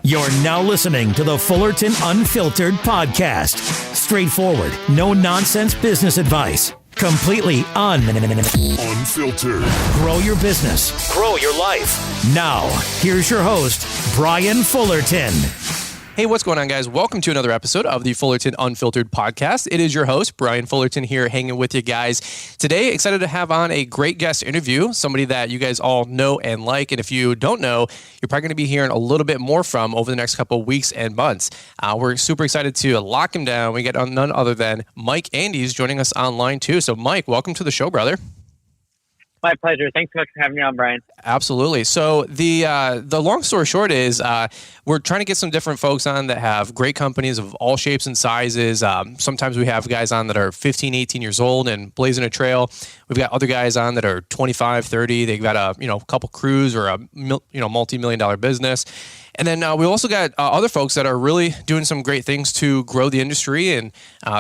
You're now listening to the Fullerton Unfiltered podcast. Straightforward, no nonsense business advice. Completely unfiltered. Grow your business. Grow your life. Now, here's your host, Brian Fullerton. Hey, what's going on, guys? Welcome to another episode of the Fullerton Unfiltered podcast. It is your host, Brian Fullerton, here hanging with you guys. Today, excited to have on a great guest interview, somebody that you guys all know and like. And if you don't know, you're probably going to be hearing a little bit more from over the next couple of weeks and months. We're super excited to lock him down. We get none other than Mike Andes joining us online too. So, Mike, welcome to the show, brother. My pleasure. Thanks so much for having me on, Brian. Absolutely. So the long story short is we're trying to get some different folks on that have great companies of all shapes and sizes. Sometimes we have guys on that are 15, 18 years old and blazing a trail. We've got other guys on that are 25, 30. They've got a couple crews or a multi-million-dollar business. And then we also got other folks that are really doing some great things to grow the industry and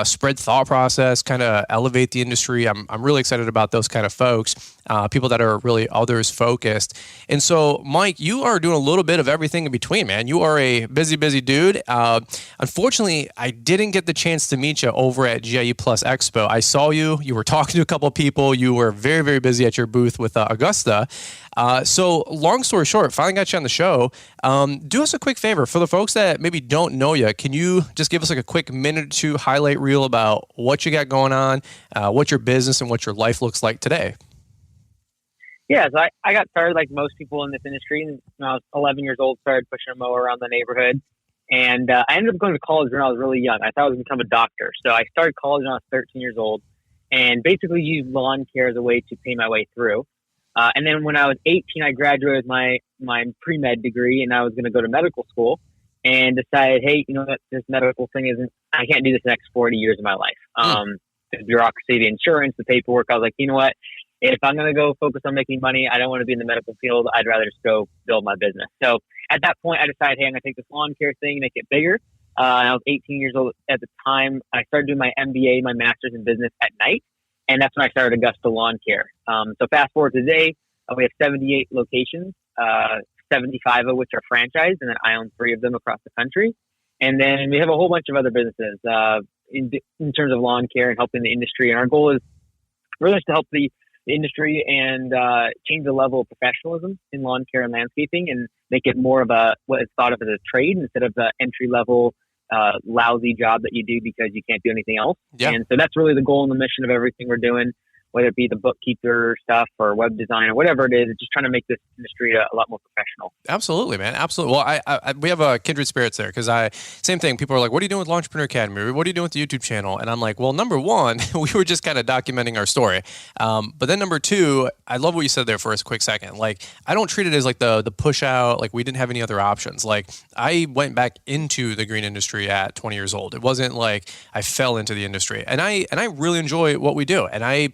spread thought process, kind of elevate the industry. I'm really excited about those kind of folks, people that are really others focused. And so, Mike, you are doing a little bit of everything in between, man. You are a busy dude. Unfortunately, I didn't get the chance to meet you over at GIE Plus Expo. I saw you. You were talking to a couple of people. You were very, very busy at your booth with Augusta. So long story short, finally got you on the show. Do us a quick favor for the folks that maybe don't know you. Can you just give us like a quick minute or two highlight reel about what you got going on, what your business and what your life looks like today? Yeah, so I got started like most people in this industry. When I was 11 years old, started pushing a mower around the neighborhood. And I ended up going to college when I was really young. I thought I was going to become a doctor. So I started college when I was 13 years old and basically used lawn care as a way to pay my way through. And then when I was 18, I graduated my pre-med degree and I was going to go to medical school and decided, hey, this medical thing I can't do this the next 40 years of my life. The bureaucracy, the insurance, the paperwork. I was like, you know what? If I'm going to go focus on making money, I don't want to be in the medical field. I'd rather just go build my business. So at that point, I decided, hey, I'm going to take this lawn care thing, make it bigger. And I was 18 years old at the time. I started doing my MBA, my master's in business at night. And that's when I started Augusta Lawn Care. So fast forward to today, we have 78 locations, 75 of which are franchised, and then I own 3 of them across the country. And then we have a whole bunch of other businesses in terms of lawn care and helping the industry. And our goal is really just to help the industry and change the level of professionalism in lawn care and landscaping and make it more of what is thought of as a trade instead of the entry-level lousy job that you do because you can't do anything else. Yeah. And so that's really the goal and the mission of everything we're doing, whether it be the bookkeeper stuff or web design or whatever it is. It's just trying to make this industry a lot more professional. Absolutely, man. Absolutely. Well, we have a kindred spirits there because same thing. People are like, what are you doing with Entrepreneur Academy? What are you doing with the YouTube channel? And I'm like, well, number one, we were just kind of documenting our story. But then number two, I love what you said there for a quick second. Like, I don't treat it as like the push out, like we didn't have any other options. Like I went back into the green industry at 20 years old. It wasn't like I fell into the industry and I really enjoy what we do. And I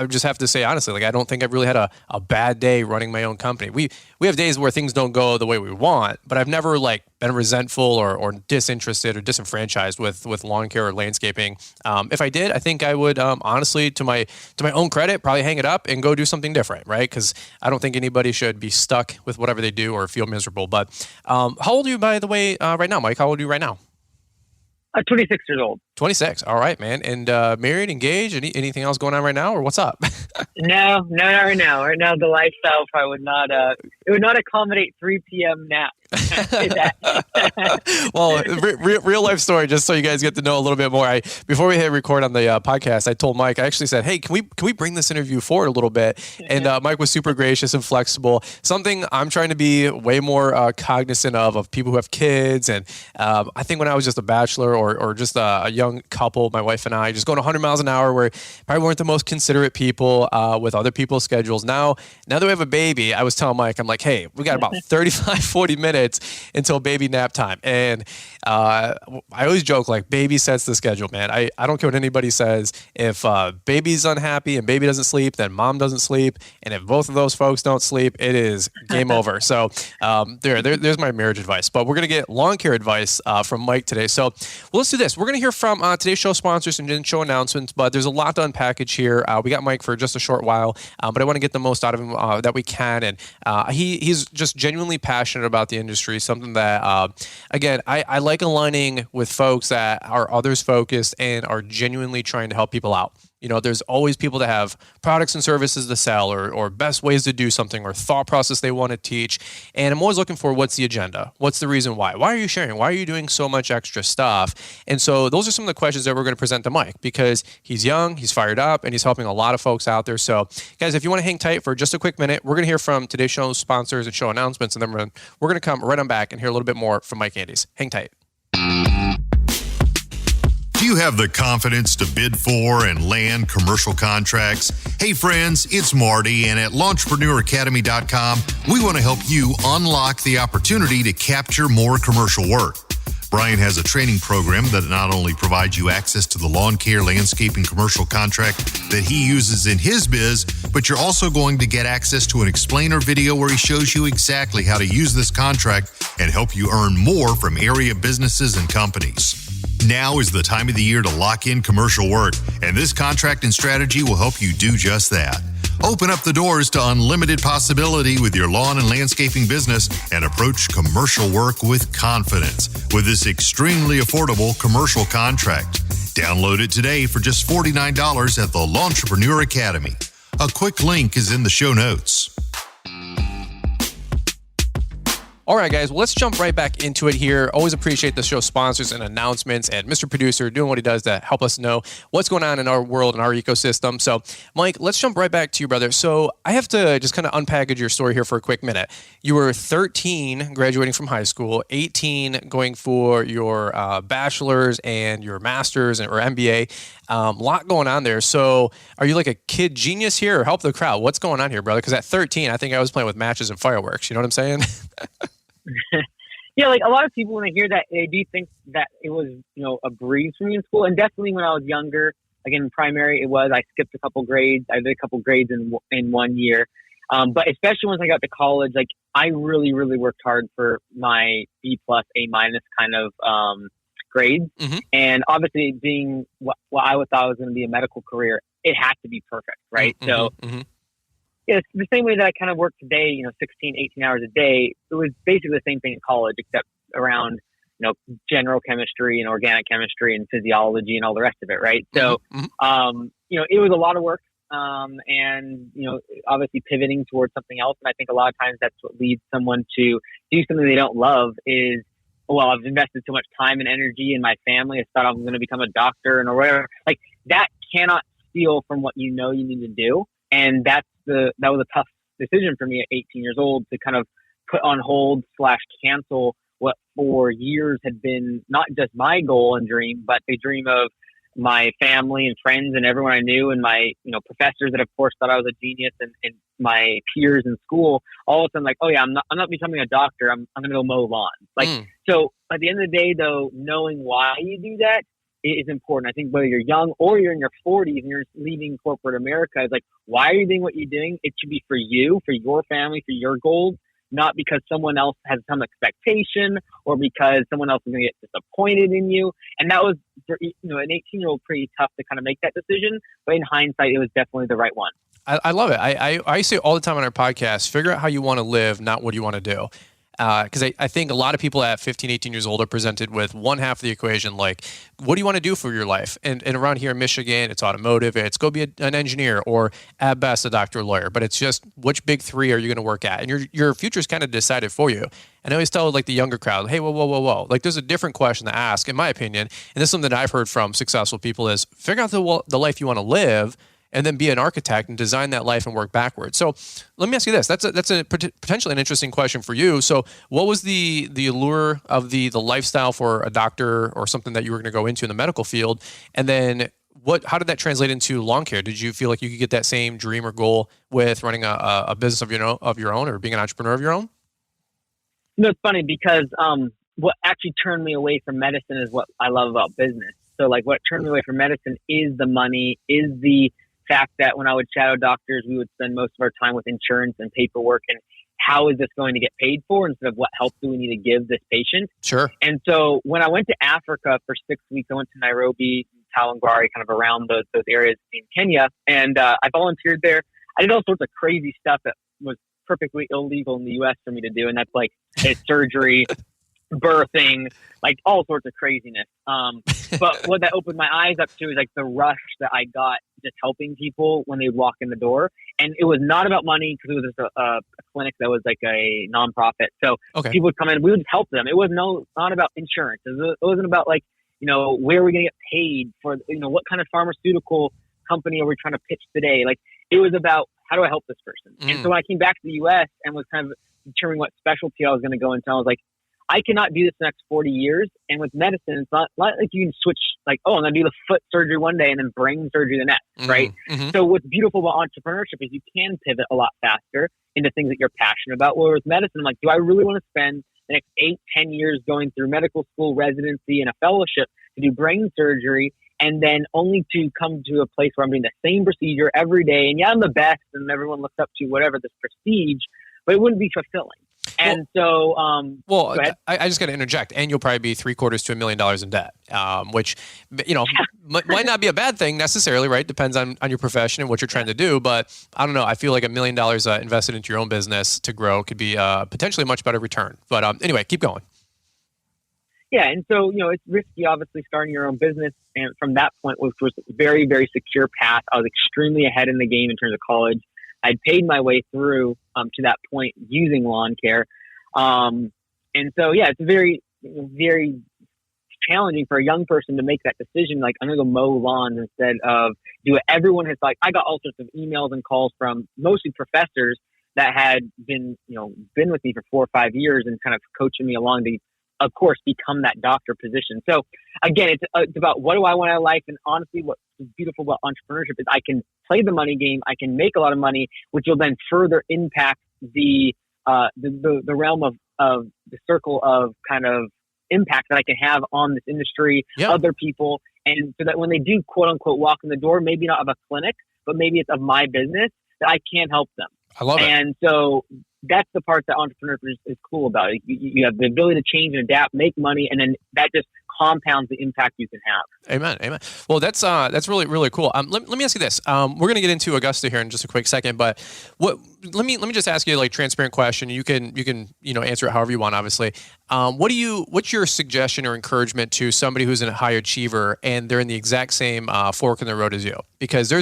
just have to say, honestly, like I don't think I've really had a bad day running my own company. We have days where things don't go the way we want, but I've never like been resentful or disinterested or disenfranchised with lawn care or landscaping. If I did, I think I would honestly, to my own credit, probably hang it up and go do something different, right? Because I don't think anybody should be stuck with whatever they do or feel miserable. But how old are you, by the way, right now, Mike? How old are you right now? 26 years old. 26. All right, man. And married, engaged, anything else going on right now, or what's up? No, not right now. Right now, the lifestyle probably would not accommodate 3 p.m. nap. Well, real life story, just so you guys get to know a little bit more. Before we hit record on the podcast, I told Mike, I actually said, hey, can we bring this interview forward a little bit? And Mike was super gracious and flexible. Something I'm trying to be way more cognizant of people who have kids. And I think when I was just a bachelor or just a young couple, my wife and I, just going 100 miles an hour, where probably weren't the most considerate people with other people's schedules. Now that we have a baby, I was telling Mike, I'm like, hey, we got about 35, 40 minutes until baby nap time. And I always joke, like, baby sets the schedule, man. I don't care what anybody says. If baby's unhappy and baby doesn't sleep, then mom doesn't sleep. And if both of those folks don't sleep, it is game over. So there's my marriage advice. But we're going to get lawn care advice from Mike today. So let's do this. We're going to hear from some today's show sponsors and show announcements, but there's a lot to unpackage here. We got Mike for just a short while, but I want to get the most out of him that we can. And he's just genuinely passionate about the industry, something that, again, I like aligning with folks that are others focused and are genuinely trying to help people out. You know, there's always people that have products and services to sell or best ways to do something or thought process they want to teach. And I'm always looking for what's the agenda? What's the reason why? Why are you sharing? Why are you doing so much extra stuff? And so those are some of the questions that we're going to present to Mike because he's young, he's fired up, and he's helping a lot of folks out there. So guys, if you want to hang tight for just a quick minute, we're going to hear from today's show sponsors and show announcements, and then we're going to come right on back and hear a little bit more from Mike Andes. Hang tight. Do you have the confidence to bid for and land commercial contracts? Hey friends, it's Marty, and at LaunchpreneurAcademy.com, we want to help you unlock the opportunity to capture more commercial work. Brian has a training program that not only provides you access to the lawn care, landscaping, commercial contract that he uses in his biz, but you're also going to get access to an explainer video where he shows you exactly how to use this contract and help you earn more from area businesses and companies. Now is the time of the year to lock in commercial work, and this contracting strategy will help you do just that. Open up the doors to unlimited possibility with your lawn and landscaping business and approach commercial work with confidence with this extremely affordable commercial contract. Download it today for just $49 at the Launchpreneur Academy. A quick link is in the show notes. All right, guys, well, let's jump right back into it here. Always appreciate the show sponsors and announcements and Mr. Producer doing what he does to help us know what's going on in our world and our ecosystem. So, Mike, let's jump right back to you, brother. So I have to just kind of unpackage your story here for a quick minute. You were 13 graduating from high school, 18 going for your bachelor's and your master's or MBA. A lot going on there. So are you like a kid genius here or help the crowd? What's going on here, brother? Because at 13, I think I was playing with matches and fireworks. You know what I'm saying? Yeah, like a lot of people when they hear that, they do think that it was, a breeze for me in school. And definitely when I was younger, again, in primary, it was. I skipped a couple grades. I did a couple grades in 1 year. But especially once I got to college, like I really, really worked hard for my B+, A- kind of grades. Mm-hmm. And obviously being what I thought was going to be a medical career, it had to be perfect, right? Mm-hmm. So yeah, it's the same way that I kind of work today, 16, 18 hours a day. It was basically the same thing in college, except around, general chemistry and organic chemistry and physiology and all the rest of it, right? So, it was a lot of work. And, obviously pivoting towards something else. And I think a lot of times that's what leads someone to do something they don't love is, well, I've invested so much time and energy in my family. I thought I'm going to become a doctor or whatever. Like that cannot steal from what you need to do. And that was a tough decision for me at 18 years old to kind of put on hold / cancel what for years had been not just my goal and dream, but the dream of my family and friends and everyone I knew and my, professors that of course thought I was a genius and my peers in school, all of a sudden like, oh yeah, I'm not becoming a doctor. I'm going to go mow lawns. So at the end of the day though, knowing why you do that is important. I think whether you're young or you're in your 40s and you're leaving corporate America, it's like, why are you doing what you're doing? It should be for you, for your family, for your goals, not because someone else has some expectation or because someone else is going to get disappointed in you. And that was, for an 18-year-old, pretty tough to kind of make that decision. But in hindsight, it was definitely the right one. I love it. I say all the time on our podcast, figure out how you want to live, not what you want to do. Because I think a lot of people at 15, 18 years old are presented with one half of the equation, like, what do you want to do for your life? And around here in Michigan, it's automotive, it's go be an engineer or at best a doctor or lawyer. But it's just, which big three are you going to work at? And your future is kind of decided for you. And I always tell like the younger crowd, hey, whoa. Like there's a different question to ask, in my opinion. And this is something that I've heard from successful people is figure out the life you want to live and then be an architect and design that life and work backwards. So let me ask you this. That's a potentially an interesting question for you. So what was the allure of the lifestyle for a doctor or something that you were going to go into in the medical field? And then how did that translate into lawn care? Did you feel like you could get that same dream or goal with running a business of your own or being an entrepreneur of your own? It's funny because what actually turned me away from medicine is what I love about business. So like what turned me away from medicine is the money, is the fact that when I would shadow doctors, we would spend most of our time with insurance and paperwork and how is this going to get paid for instead of what help do we need to give this patient. Sure. And so when I went to Africa for 6 weeks, I went to Nairobi, Kalangwari, kind of around those areas in Kenya. And I volunteered there. I did all sorts of crazy stuff that was perfectly illegal in the U.S. for me to do. And that's like surgery, birthing, like all sorts of craziness. But what that opened my eyes up to is like the rush that I got just helping people when they would walk in the door. And it was not about money because it was just a clinic that was like a nonprofit. So people would come in, we would help them. It was not about insurance. It wasn't about like, where are we going to get paid for, what kind of pharmaceutical company are we trying to pitch today? Like it was about how do I help this person? And so when I came back to the U.S. and was kind of determining what specialty I was going to go into, I was like, I cannot do this the next 40 years. And with medicine, it's not like you can switch like, I'm going to do the foot surgery one day and then brain surgery the next, right? Mm-hmm. So what's beautiful about entrepreneurship is you can pivot a lot faster into things that you're passionate about. Whereas medicine, I'm like, do I really want to spend the next 8-10 years going through medical school, residency, and a fellowship to do brain surgery and then only to come to a place where I'm doing the same procedure every day? And yeah, I'm the best and everyone looks up to whatever, this prestige, but it wouldn't be fulfilling. And I just got to interject, and you'll probably be $750,000 to $1 million in debt, which, might not be a bad thing necessarily, right? Depends on your profession and what you're trying to do. But I don't know. I feel like $1 million invested into your own business to grow could be potentially a much better return. But anyway, keep going. Yeah. And so, it's risky, obviously, starting your own business. And from that point, which was a very, very secure path, I was extremely ahead in the game in terms of college. I'd paid my way through to that point using lawn care. And so, it's very, very challenging for a young person to make that decision. Like, I'm going to go mow lawns instead of do what everyone has. Like, I got all sorts of emails and calls from mostly professors that had been with me for 4 or 5 years and kind of coaching me along to, of course, become that doctor position. So again, it's about what do I want out of life? And honestly, what's beautiful about entrepreneurship is I can play the money game. I can make a lot of money, which will then further impact the realm of the circle of kind of impact that I can have on this industry, other people. And so that when they do quote unquote walk in the door, maybe not of a clinic, but maybe it's of my business, that I can help them. I love it. And so that's the part that entrepreneurship is cool about. You have the ability to change and adapt, make money, and then that just compounds the impact you can have. Amen. Well, that's really, really cool. Let me ask you this. We're going to get into Augusta here in just a quick second, but let me just ask you a transparent question. You can answer it however you want, obviously. What's your suggestion or encouragement to somebody who's a high achiever and they're in the exact same fork in the road as you? Because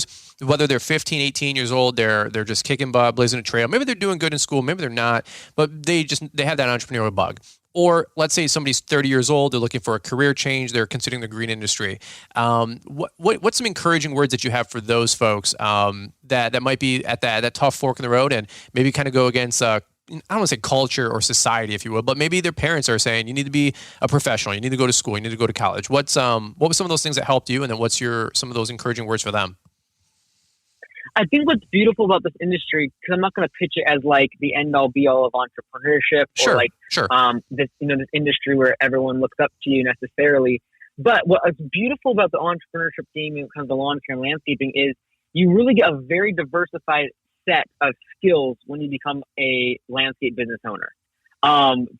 whether they're 15, 18 years old, they're just kicking butt, blazing a trail. Maybe they're doing good in school, maybe they're not, but they have that entrepreneurial bug. Or let's say somebody's 30 years old, they're looking for a career change, they're considering the green industry. What's some encouraging words that you have for those folks that might be at that tough fork in the road and maybe kind of go against I don't want to say culture or society, if you will, but maybe their parents are saying you need to be a professional, you need to go to school, you need to go to college. What was some of those things that helped you, and then what's some of those encouraging words for them? I think what's beautiful about this industry, because I'm not going to pitch it as like the end all be all of entrepreneurship or this industry where everyone looks up to you necessarily. But what's beautiful about the entrepreneurship game and kind of the lawn care and landscaping is you really get a very diversified set of skills when you become a landscape business owner.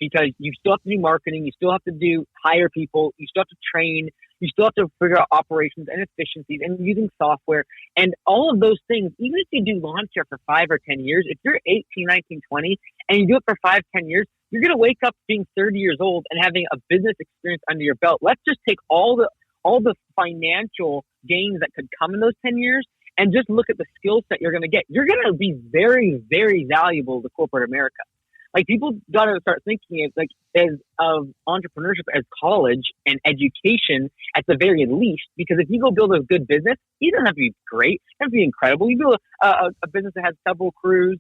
Because you still have to do marketing, you still have to hire people, you still have to train, you still have to figure out operations and efficiencies and using software and all of those things. Even if you do lawn care for 5 or 10 years, if you're 18, 19, 20 and you do it for 5, 10 years, you're going to wake up being 30 years old and having a business experience under your belt. Let's just take all the financial gains that could come in those 10 years and just look at the skill set you're going to get. You're going to be very, very valuable to corporate America. Like, people got to start thinking of entrepreneurship as college and education at the very least, because if you go build a good business, you don't have to be great, it doesn't have to be incredible. You build a business that has several crews,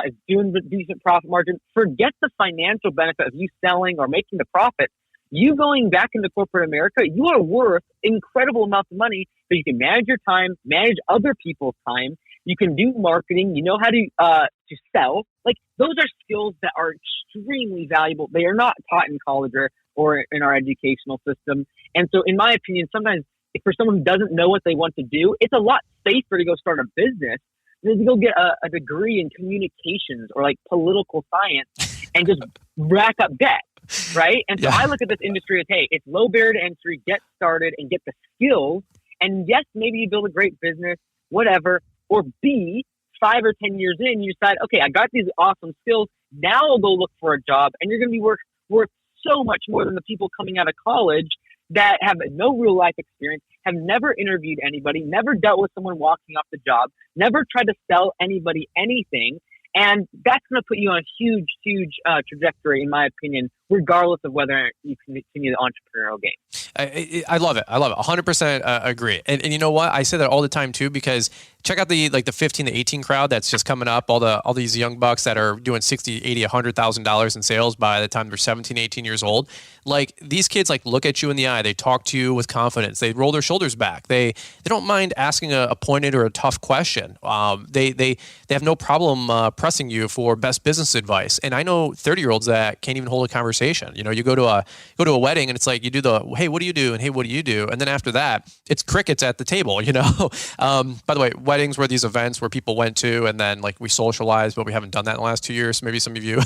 is doing a decent profit margin. Forget the financial benefit of you selling or making the profit. You going back into corporate America, you are worth incredible amounts of money, so you can manage your time, manage other people's time. You can do marketing. You know how to sell. Like, those are skills that are extremely valuable. They are not taught in college or in our educational system. And so, in my opinion, sometimes for someone who doesn't know what they want to do, it's a lot safer to go start a business than to go get a degree in communications or like political science and just rack up debt, right? And so I look at this industry as, hey, it's low barrier to entry, get started and get the skills. And yes, maybe you build a great business, whatever. Or B, 5 or 10 years in, you decide, okay, I got these awesome skills. Now I'll go look for a job, and you're going to be worth so much more than the people coming out of college that have no real life experience, have never interviewed anybody, never dealt with someone walking off the job, never tried to sell anybody anything. And that's going to put you on a huge, huge trajectory, in my opinion, regardless of whether or not you continue the entrepreneurial game. I love it. I love it. 100% agree. And you know what? I say that all the time too, because check out the 15 to 18 crowd that's just coming up. All these young bucks that are doing $60, $80, $100,000 in sales by the time they're 17, 18 years old. Like these kids look at you in the eye. They talk to you with confidence. They roll their shoulders back. They don't mind asking a pointed or a tough question. They have no problem pressing you for best business advice. And I know 30-year-olds that can't even hold a conversation. You know, you go to a wedding and it's like you do the, hey, what do you do? And hey, what do you do? And then after that, it's crickets at the table, you know? By the way, weddings were these events where people went to and then we socialized, but we haven't done that in the last 2 years. So maybe some of you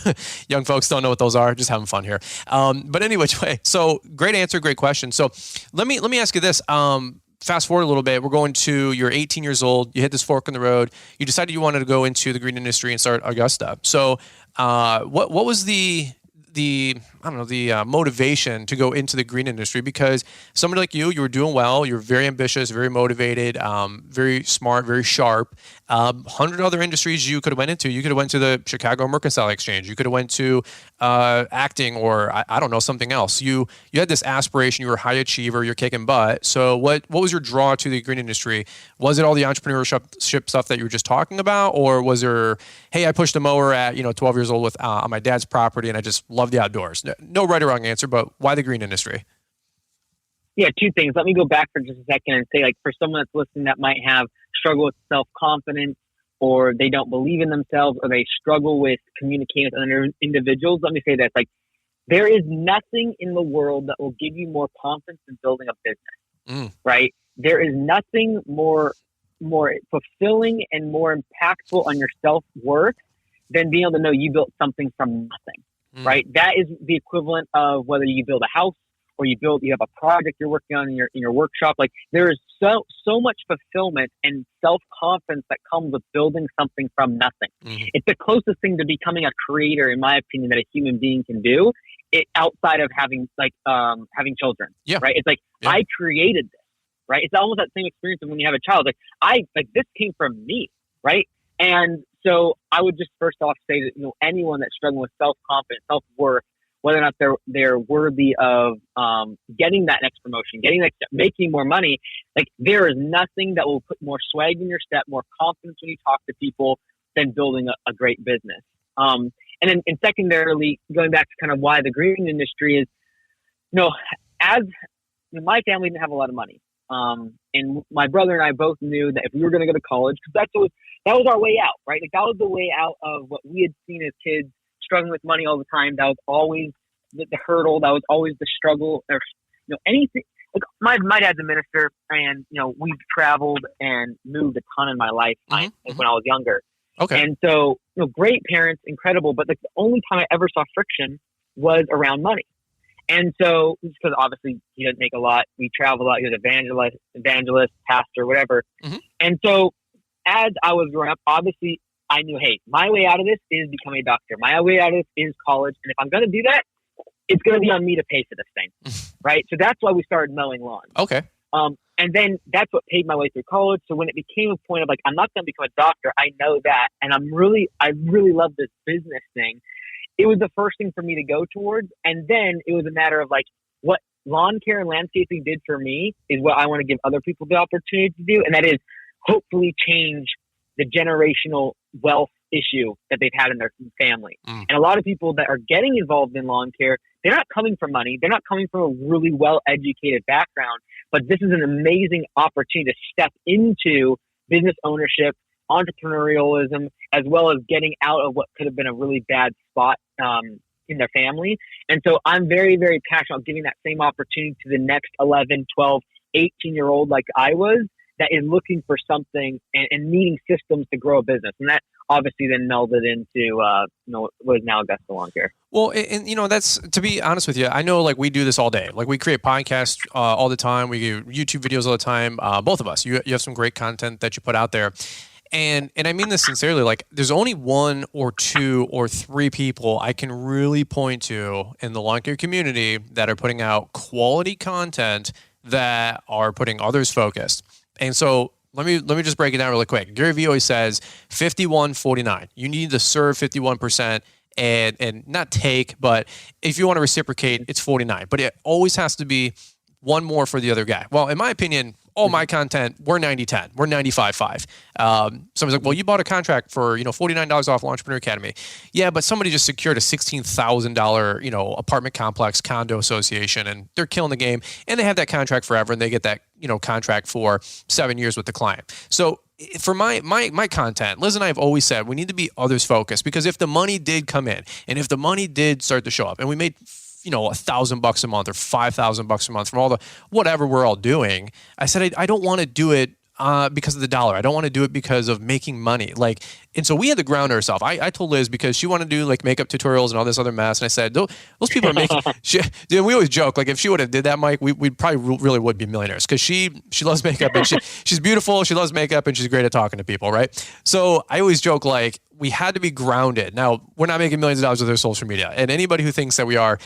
young folks don't know what those are. Just having fun here. But anyway, so great answer, great question. So let me ask you this. Fast forward a little bit. We're going to, you're 18 years old. You hit this fork in the road. You decided you wanted to go into the green industry and start Augusta. So what was the motivation to go into the green industry? Because somebody like you were doing well, you were very ambitious, very motivated, very smart, very sharp. 100 other industries you could have went into. You could have went to the Chicago Mercantile Exchange. You could have went to acting or I don't know, something else. You had this aspiration. You were a high achiever. You're kicking butt. So what was your draw to the green industry? Was it all the entrepreneurship stuff that you were just talking about? Or was there, hey, I pushed a mower at 12 years old on my dad's property and I just love the outdoors? No right or wrong answer, but why the green industry? Yeah, two things. Let me go back for just a second and say, for someone that's listening that might have struggle with self-confidence, or they don't believe in themselves, or they struggle with communicating with other individuals, let me say this. There is nothing in the world that will give you more confidence than building a business, right? There is nothing more fulfilling and more impactful on your self-worth than being able to know you built something from nothing, right? That is the equivalent of whether you build a house or you have a project you're working on in your workshop. There is so much fulfillment and self-confidence that comes with building something from nothing. It's the closest thing to becoming a creator, in my opinion, that a human being can do, outside of having children. Yeah. Right? It's I created this, right? It's almost that same experience of when you have a child. This came from me, right? And so I would just first off say that anyone that's struggling with self-confidence, self-worth, whether or not they're worthy of getting that next promotion, getting that step, making more money, there is nothing that will put more swag in your step, more confidence when you talk to people than building a great business. And secondarily, going back to kind of why the green industry is, my family didn't have a lot of money. And my brother and I both knew that if we were going to go to college, because that was our way out, right? That was the way out of what we had seen as kids struggling with money all the time. That was always the hurdle. That was always the struggle. Or anything. My dad's a minister, and we've traveled and moved a ton in my life when I was younger. Okay. And so great parents, incredible. But the only time I ever saw friction was around money. And so, because obviously he doesn't make a lot, we travel a lot. He was evangelist, pastor, whatever. And so, as I was growing up, obviously I knew, hey, my way out of this is becoming a doctor. My way out of this is college. And if I'm going to do that, it's going to be on me to pay for this thing. Right. So that's why we started mowing lawns. Okay. And then that's what paid my way through college. So when it became a point of I'm not going to become a doctor, I know that. And I really love this business thing. It was the first thing for me to go towards. And then it was a matter of what lawn care and landscaping did for me is what I want to give other people the opportunity to do. And that is hopefully change the generational wealth issue that they've had in their family. And a lot of people that are getting involved in lawn care, they're not coming from money. They're not coming from a really well-educated background, but this is an amazing opportunity to step into business ownership, entrepreneurialism, as well as getting out of what could have been a really bad spot in their family. And so I'm very, very passionate about giving that same opportunity to the next 11, 12, 18-year-old like I was that is looking for something and needing systems to grow a business. And that obviously then melded into what is now Augusta Lawn Care. Well, and that's, to be honest with you, I know like we do this all day. Like we create podcasts all the time. We do YouTube videos all the time. Both of us. You have some great content that you put out there. And I mean this sincerely, like there's only 1 or 2 or 3 people I can really point to in the lawn care community that are putting out quality content that are putting others focused. And so let me just break it down really quick. Gary Vee always says 51-49. You need to serve 51% and not take, but if you want to reciprocate, it's 49. But it always has to be one more for the other guy. Well, in my opinion, all my content, we're 90-10. We're 95-5. Somebody's like, well, you bought a contract for, $49 off Entrepreneur Academy. Yeah, but somebody just secured a $16,000, apartment complex condo association, and they're killing the game, and they have that contract forever, and they get that, contract for 7 years with the client. So for my content, Liz and I have always said we need to be others focused, because if the money did come in and if the money did start to show up and we made $1,000 a month or $5,000 a month from all the whatever we're all doing, I said I don't want to do it because of the dollar. I don't want to do it because of making money. And so we had to ground ourselves. I told Liz, because she wanted to do like makeup tutorials and all this other mess, and I said those people are making. Dude, we always joke, like if she would have did that, Mike, we probably really would be millionaires, because she loves makeup and she's beautiful. She loves makeup and she's great at talking to people, right? So I always joke like we had to be grounded. Now, we're not making millions of dollars with our social media. And anybody who thinks that we are,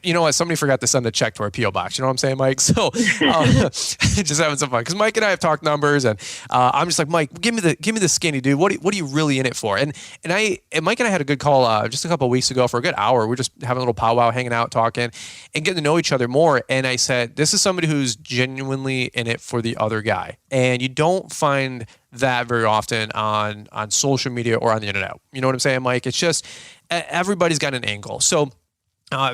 you know what? Somebody forgot to send a check to our P.O. box. You know what I'm saying, Mike? So just having some fun. Because Mike and I have talked numbers, and I'm just like, Mike, give me the skinny, dude. What are you really in it for? And Mike and I had a good call just a couple of weeks ago for a good hour. We're just having a little powwow, hanging out, talking, and getting to know each other more. And I said, this is somebody who's genuinely in it for the other guy. And you don't find that very often on social media or on the internet. You know what I'm saying, Mike? It's just everybody's got an angle. So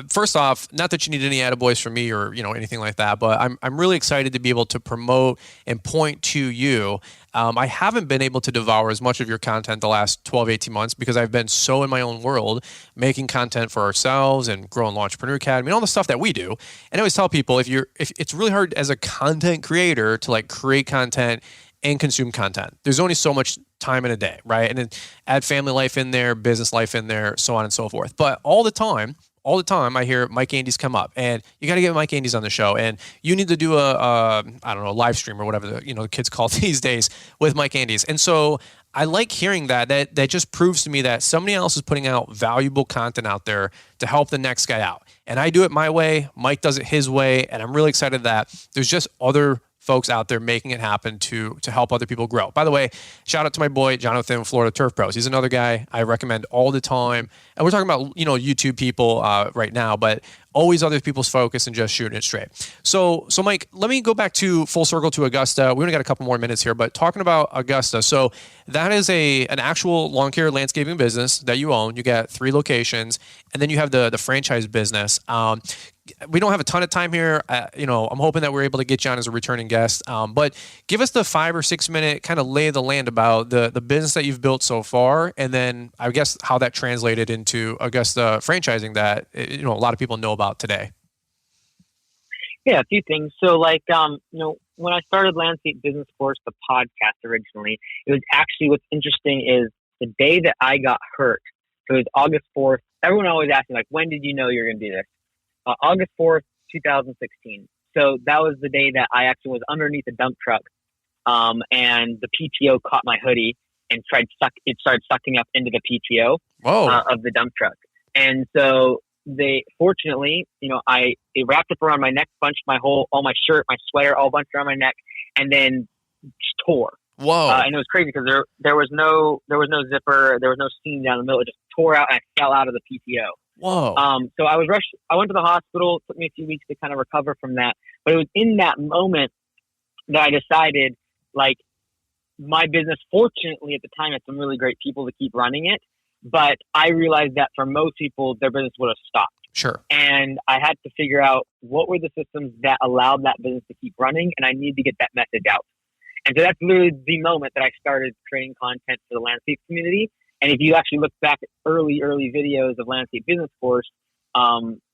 first off, not that you need any attaboys from me or anything like that, but I'm really excited to be able to promote and point to you. I haven't been able to devour as much of your content the last 12, 18 months because I've been so in my own world making content for ourselves and growing Entrepreneur Academy and all the stuff that we do. And I always tell people, if it's really hard as a content creator to like create content and consume content. There's only so much time in a day, right? And then add family life in there, business life in there, so on and so forth. But all the time, I hear Mike Andes come up, and you got to get Mike Andes on the show, and you need to do a live stream or whatever the kids call it these days with Mike Andes. And so I like hearing that just proves to me that somebody else is putting out valuable content out there to help the next guy out. And I do it my way, Mike does it his way, and I'm really excited that there's just other folks out there making it happen to help other people grow. By the way, shout out to my boy Jonathan, Florida Turf Pros. He's another guy I recommend all the time. And we're talking about YouTube people right now, but always other people's focus and just shooting it straight. So Mike, let me go back to full circle to Augusta. We only got a couple more minutes here, but talking about Augusta. So that is an actual lawn care landscaping business that you own. You got 3 locations, and then you have the franchise business. We don't have a ton of time here. I'm hoping that we're able to get you on as a returning guest. But give us the 5 or 6 minute kind of lay of the land about the business that you've built so far, and then I guess how that translated into Augusta franchising that a lot of people know about today. Yeah, a few things. So when I started Landscape Business Course, the podcast originally, it was actually, what's interesting is the day that I got hurt. So it was August 4th. Everyone always asks me, like, when did you know you were going to do this? August 4th, 2016. So that was the day that I actually was underneath a dump truck, and the PTO caught my hoodie and it started sucking up into the PTO of the dump truck. And so they, fortunately, it wrapped up around my neck, bunched all my shirt, my sweater, all bunched around my neck, and then just tore. Whoa! And it was crazy because there was no zipper, there was no seam down the middle. It just tore out, and I fell out of the PTO. Whoa. So I was rushed. I went to the hospital. It took me a few weeks to kind of recover from that. But it was in that moment that I decided, like, my business, fortunately at the time, had some really great people to keep running it. But I realized that for most people, their business would have stopped. Sure. And I had to figure out what were the systems that allowed that business to keep running. And I needed to get that message out. And so that's literally the moment that I started creating content for the landscape community. And if you actually look back at early videos of Landscape Business Course,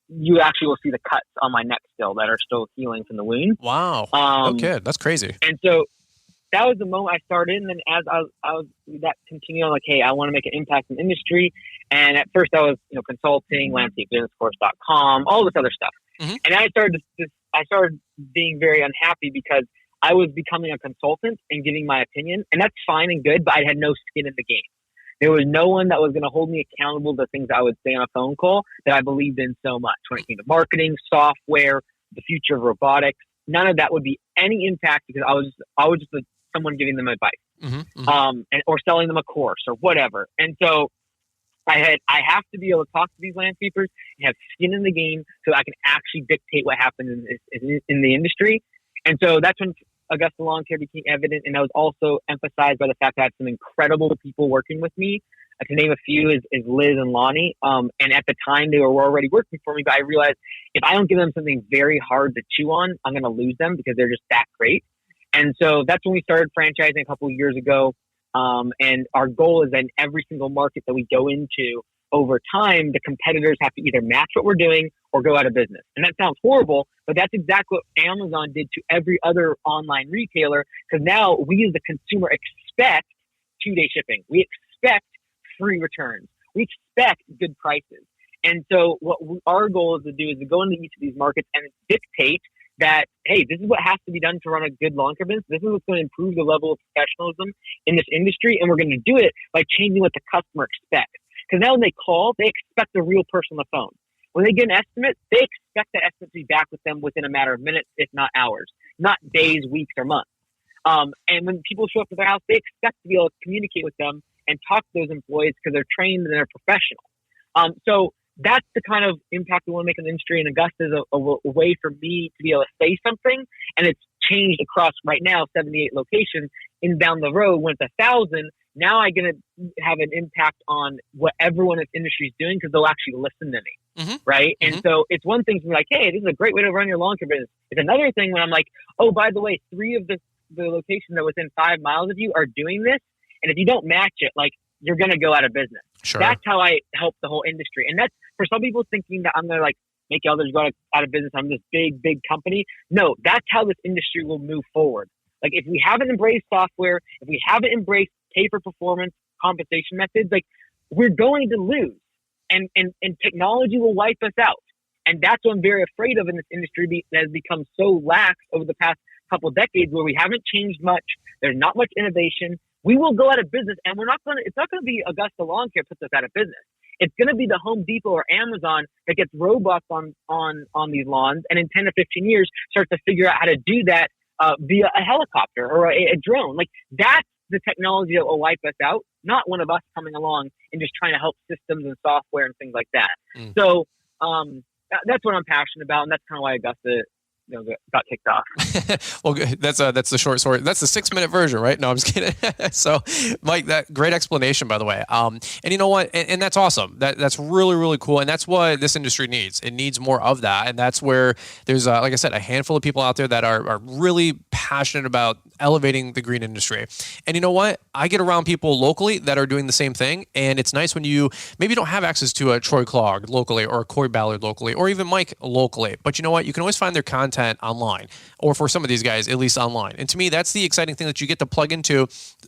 you actually will see the cuts on my neck still that are still healing from the wound. Wow. Okay. That's crazy. And so that was the moment I started. And then as I was that continued on, like, hey, I want to make an impact in the industry. And at first I was, consulting, landscapebusinesscourse.com, all this other stuff. Mm-hmm. And I started being very unhappy because I was becoming a consultant and giving my opinion, and that's fine and good, but I had no skin in the game. There was no one that was going to hold me accountable to things I would say on a phone call that I believed in so much when it came to marketing, software, the future of robotics. None of that would be any impact because I was just someone giving them advice, or selling them a course or whatever. And so I have to be able to talk to these landscapers and have skin in the game so I can actually dictate what happens in the industry. And so that's when Augusta Lawn Care became evident. And that was also emphasized by the fact that I had some incredible people working with me. To name a few is Liz and Lonnie. And at the time they were already working for me, but I realized if I don't give them something very hard to chew on, I'm going to lose them because they're just that great. And so that's when we started franchising a couple of years ago. And our goal is that in every single market that we go into over time, the competitors have to either match what we're doing or go out of business. And that sounds horrible, but that's exactly what Amazon did to every other online retailer. Because now we as the consumer expect 2-day shipping. We expect free returns. We expect good prices. And so what our goal is to do is to go into each of these markets and dictate that, hey, this is what has to be done to run a good lawn care business. This is what's going to improve the level of professionalism in this industry. And we're going to do it by changing what the customer expects. Because now when they call, they expect a real person on the phone. When they get an estimate, they expect that estimate to be back with them within a matter of minutes, if not hours, not days, weeks, or months. And when people show up to their house, they expect to be able to communicate with them and talk to those employees because they're trained and they're professional. So that's the kind of impact we want to make in the industry. And Augusta is a way for me to be able to say something. And it's changed across right now 78 locations. And down the road, when it's 1,000, now I'm going to have an impact on what everyone in this industry is doing because they'll actually listen to me. Right. Mm-hmm. And so it's one thing to be like, hey, this is a great way to run your lawn care business. It's another thing when I'm like, oh, by the way, 3 of the locations that are within 5 miles of you are doing this. And if you don't match it, like, you're going to go out of business. Sure. That's how I help the whole industry. And that's for some people thinking that I'm going to like make others go out of business. I'm this big company. No, that's how this industry will move forward. Like, if we haven't embraced software, if we haven't embraced pay for performance compensation methods, like, we're going to lose and technology will wipe us out. And that's what I'm very afraid of in this industry that has become so lax over the past couple of decades where we haven't changed much. There's not much innovation. We will go out of business, and it's not going to be Augusta Lawn Care puts us out of business. It's going to be the Home Depot or Amazon that gets robots on these lawns, and in 10 to 15 years starts to figure out how to do that via a helicopter or a drone. Like, that's the technology that will wipe us out, not one of us coming along and just trying to help systems and software and things like that. So that's what I'm passionate about, and that's kind of why Augusta got kicked off. Well, that's the short story. That's the 6-minute version, right? No, I'm just kidding. So, Mike, that great explanation, by the way. And you know what? And that's awesome. That's really, really cool. And that's what this industry needs. It needs more of that. And that's where there's, like I said, a handful of people out there that are really passionate about elevating the green industry. And you know what? I get around people locally that are doing the same thing. And it's nice when you maybe don't have access to a Troy Clogg locally or a Corey Ballard locally or even Mike locally. But you know what? You can always find their content online, or for some of these guys, at least online. And to me, that's the exciting thing that you get to plug into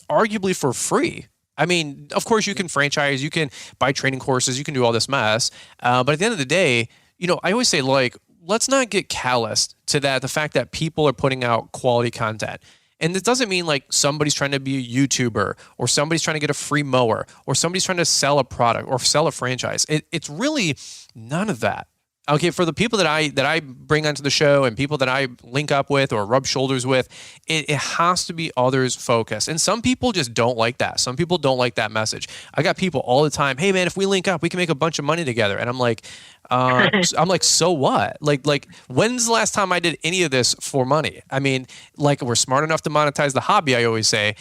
arguably for free. I mean, of course, you can franchise, you can buy training courses, you can do all this mess. But at the end of the day, I always say, like, let's not get calloused to the fact that people are putting out quality content. And this doesn't mean like somebody's trying to be a YouTuber or somebody's trying to get a free mower or somebody's trying to sell a product or sell a franchise. It's really none of that. Okay, for the people that I bring onto the show and people that I link up with or rub shoulders with, it has to be others focused. And some people just don't like that. Some people don't like that message. I got people all the time, hey man, if we link up, we can make a bunch of money together. And I'm like, so what? Like, when's the last time I did any of this for money? I mean, like, we're smart enough to monetize the hobby, I always say.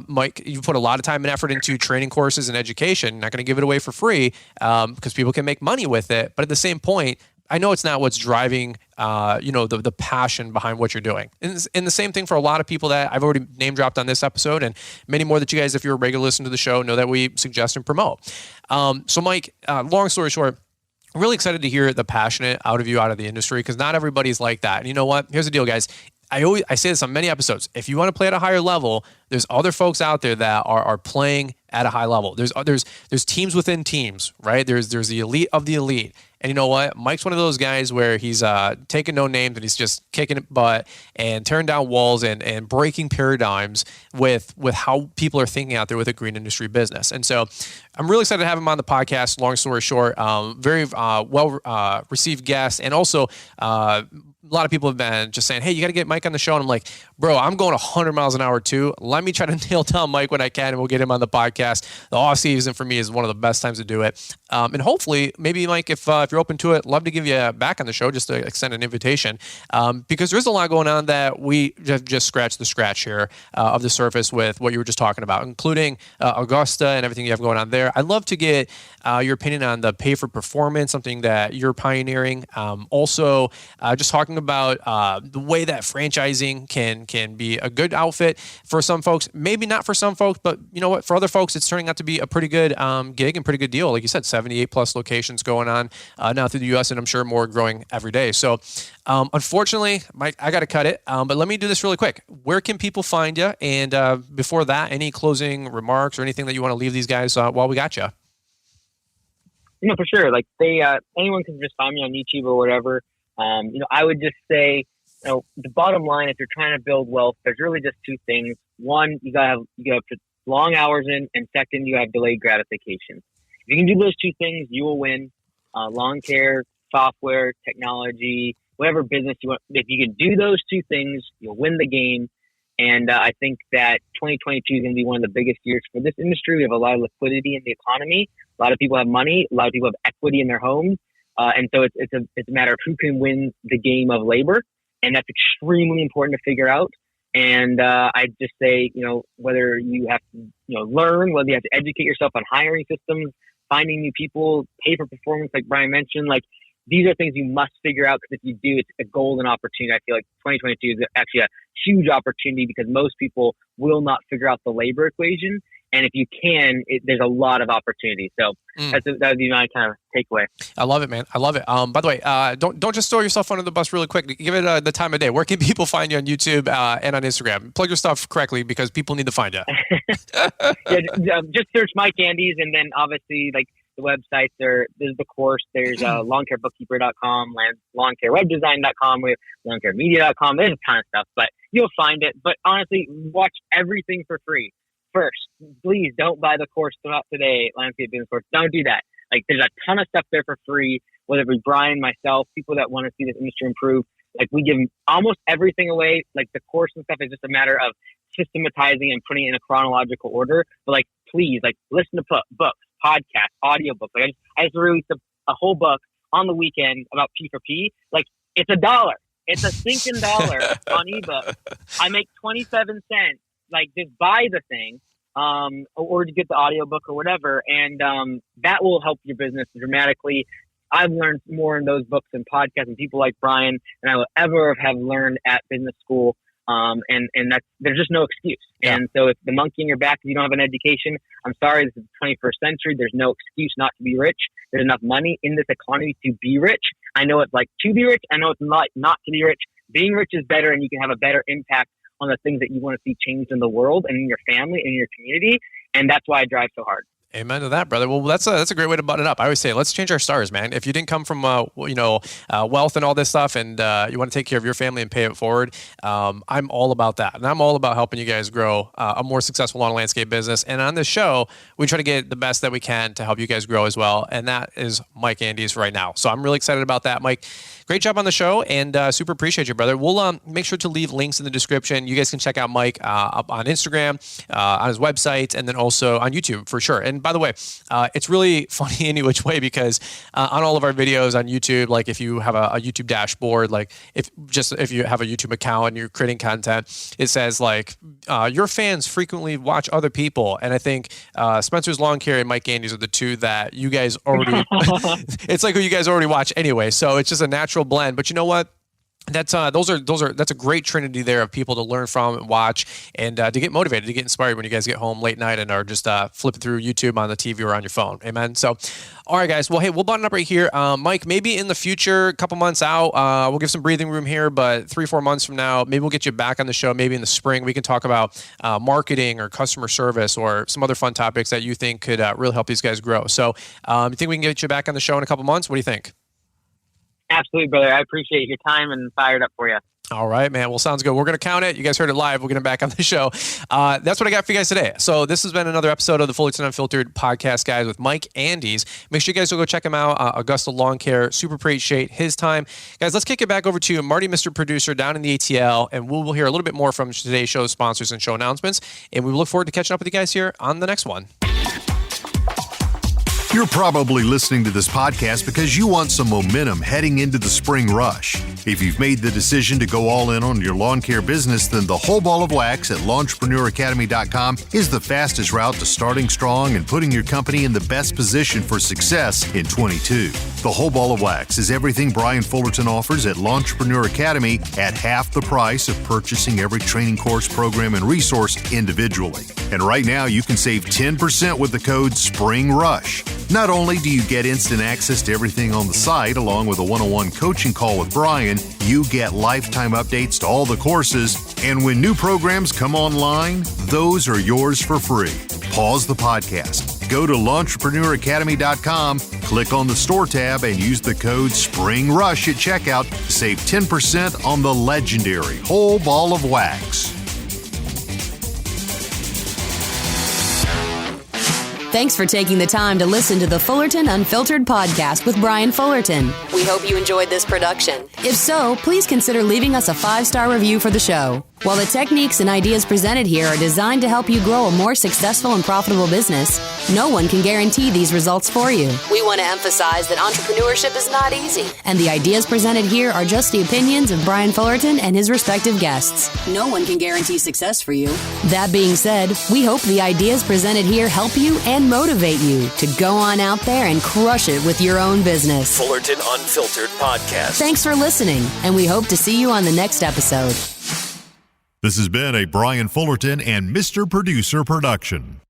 Mike, you put a lot of time and effort into training courses and education. Not going to give it away for free because people can make money with it. But at the same point, I know it's not what's driving, the passion behind what you're doing. And the same thing for a lot of people that I've already name dropped on this episode, and many more that you guys, if you're a regular listener to the show, know that we suggest and promote. So Mike, long story short, I'm really excited to hear the passionate out of the industry, because not everybody's like that. And you know what? Here's the deal, guys. I say this on many episodes. If you want to play at a higher level, there's other folks out there that are playing at a high level. There's teams within teams, right? There's the elite of the elite. And you know what? Mike's one of those guys where he's taking no names and he's just kicking butt and tearing down walls and breaking paradigms with how people are thinking out there with a green industry business. And so I'm really excited to have him on the podcast. Long story short, very well received guest, and also a lot of people have been just saying, hey, you got to get Mike on the show. And I'm like, bro, I'm going 100 miles an hour too. Let me try to nail down Mike when I can, and we'll get him on the podcast. The off season for me is one of the best times to do it. And hopefully, maybe Mike, if you're open to it, love to give you back on the show, just to extend an invitation, because there's a lot going on that we have just scratched the scratch here of the surface with what you were just talking about, including Augusta and everything you have going on there. I'd love to get your opinion on the pay for performance, something that you're pioneering. Also, just talking about the way that franchising can be a good outfit for some folks, maybe not for some folks, but you know what, for other folks, it's turning out to be a pretty good gig and pretty good deal. Like you said, 78 plus locations going on now through the U.S., and I'm sure more growing every day. So unfortunately, Mike, I got to cut it, but let me do this really quick. Where can people find you? And before that, any closing remarks or anything that you want to leave these guys while we got you? For sure. Like anyone can just find me on YouTube or whatever. I would just say, the bottom line, if you're trying to build wealth, there's really just two things. One, you gotta put long hours in, and second, you have delayed gratification. If you can do those two things, you will win. Lawn care, software, technology, whatever business you want. If you can do those two things, you'll win the game. And I think that 2022 is going to be one of the biggest years for this industry. We have a lot of liquidity in the economy. A lot of people have money. A lot of people have equity in their homes. And so it's a matter of who can win the game of labor. And that's extremely important to figure out. And I just say, whether you have to learn, whether you have to educate yourself on hiring systems, finding new people, pay for performance, like Brian mentioned, like these are things you must figure out, because if you do, it's a golden opportunity. I feel like 2022 is actually a huge opportunity, because most people will not figure out the labor equation. And if you can, there's a lot of opportunity. So that would be my kind of takeaway. I love it, man. I love it. By the way, don't just throw yourself under the bus really quick. Give it the time of day. Where can people find you on YouTube and on Instagram? Plug your stuff correctly, because people need to find you. Just search Mike Andes, and then obviously like the websites. There's the course. There's lawncarebookkeeper.com, lawncarewebdesign.com, lawncaremedia.com. There's a ton of stuff, but you'll find it. But honestly, watch everything for free. First, please don't buy the course throughout today, Landscape Business Course. Don't do that. Like, there's a ton of stuff there for free, whether it be Brian, myself, people that want to see this industry improve. Like, we give almost everything away. Like, the course and stuff is just a matter of systematizing and putting it in a chronological order. But, like, please, like, listen to books, podcasts, audiobooks. Like, I just released a whole book on the weekend about P4P. Like, it's $1. It's a stinking dollar on ebook. I make 27 cents. Like, just buy the thing, or to get the audiobook or whatever. And that will help your business dramatically. I've learned more in those books and podcasts and people like Brian than I will ever have learned at business school. And that's, there's just no excuse. Yeah. And so if the monkey in your back, if you don't have an education, I'm sorry, this is the 21st century. There's no excuse not to be rich. There's enough money in this economy to be rich. I know it's like to be rich. I know it's not to be rich. Being rich is better, and you can have a better impact on the things that you want to see changed in the world and in your family and in your community. And that's why I drive so hard. Amen to that, brother. Well, that's a great way to button it up. I always say, let's change our stars, man. If you didn't come from, wealth and all this stuff, and you want to take care of your family and pay it forward, I'm all about that. And I'm all about helping you guys grow a more successful lawn landscape business. And on this show, we try to get the best that we can to help you guys grow as well. And that is Mike Andes right now. So I'm really excited about that, Mike. Great job on the show, and super appreciate you, brother. We'll make sure to leave links in the description. You guys can check out Mike up on Instagram, on his website, and then also on YouTube for sure. And by the way, it's really funny any which way, because on all of our videos on YouTube, like if you have a YouTube dashboard, like if you have a YouTube account and you're creating content, it says like your fans frequently watch other people. And I think Spencer's Lawn Care and Mike Andes are the two that you guys already, it's like who you guys already watch anyway. So it's just a natural blend. But you know what? That's a great trinity there of people to learn from and watch and to get motivated, to get inspired when you guys get home late night and are just flipping through YouTube on the TV or on your phone. Amen. So, all right, guys. Well, hey, we'll button up right here. Mike, maybe in the future, a couple months out, we'll give some breathing room here, but 3-4 months from now, maybe we'll get you back on the show. Maybe in the spring, we can talk about marketing or customer service or some other fun topics that you think could really help these guys grow. So, you think we can get you back on the show in a couple months? What do you think? Absolutely, brother. I appreciate your time and fired up for you. All right, man. Well, sounds good. We're going to count it. You guys heard it live. We'll get him back on the show. That's what I got for you guys today. So this has been another episode of the Fullerton Unfiltered podcast, guys, with Mike Andes. Make sure you guys will go check him out. Augusta Lawn Care. Super appreciate his time. Guys, let's kick it back over to Marty, Mr. Producer, down in the ATL, and we'll hear a little bit more from today's show sponsors and show announcements. And we look forward to catching up with you guys here on the next one. You're probably listening to this podcast because you want some momentum heading into the spring rush. If you've made the decision to go all in on your lawn care business, then the whole ball of wax at LawnPreneurAcademy.com is the fastest route to starting strong and putting your company in the best position for success in 22. The whole ball of wax is everything Brian Fullerton offers at Lawnpreneur Academy at half the price of purchasing every training course, program, and resource individually. And right now, you can save 10% with the code SPRINGRUSH. Not only do you get instant access to everything on the site, along with a one-on-one coaching call with Brian, you get lifetime updates to all the courses, and when new programs come online, those are yours for free. Pause the podcast. Go to LawnPreneurAcademy.com, click on the store tab, and use the code SPRINGRUSH at checkout to save 10% on the legendary whole ball of wax. Thanks for taking the time to listen to the Fullerton Unfiltered podcast with Brian Fullerton. We hope you enjoyed this production. If so, please consider leaving us a 5-star review for the show. While the techniques and ideas presented here are designed to help you grow a more successful and profitable business, no one can guarantee these results for you. We want to emphasize that entrepreneurship is not easy, and the ideas presented here are just the opinions of Brian Fullerton and his respective guests. No one can guarantee success for you. That being said, we hope the ideas presented here help you and motivate you to go on out there and crush it with your own business. Fullerton Unfiltered Podcast. Thanks for listening, and we hope to see you on the next episode. This has been a Brian Fullerton and Mr. Producer production.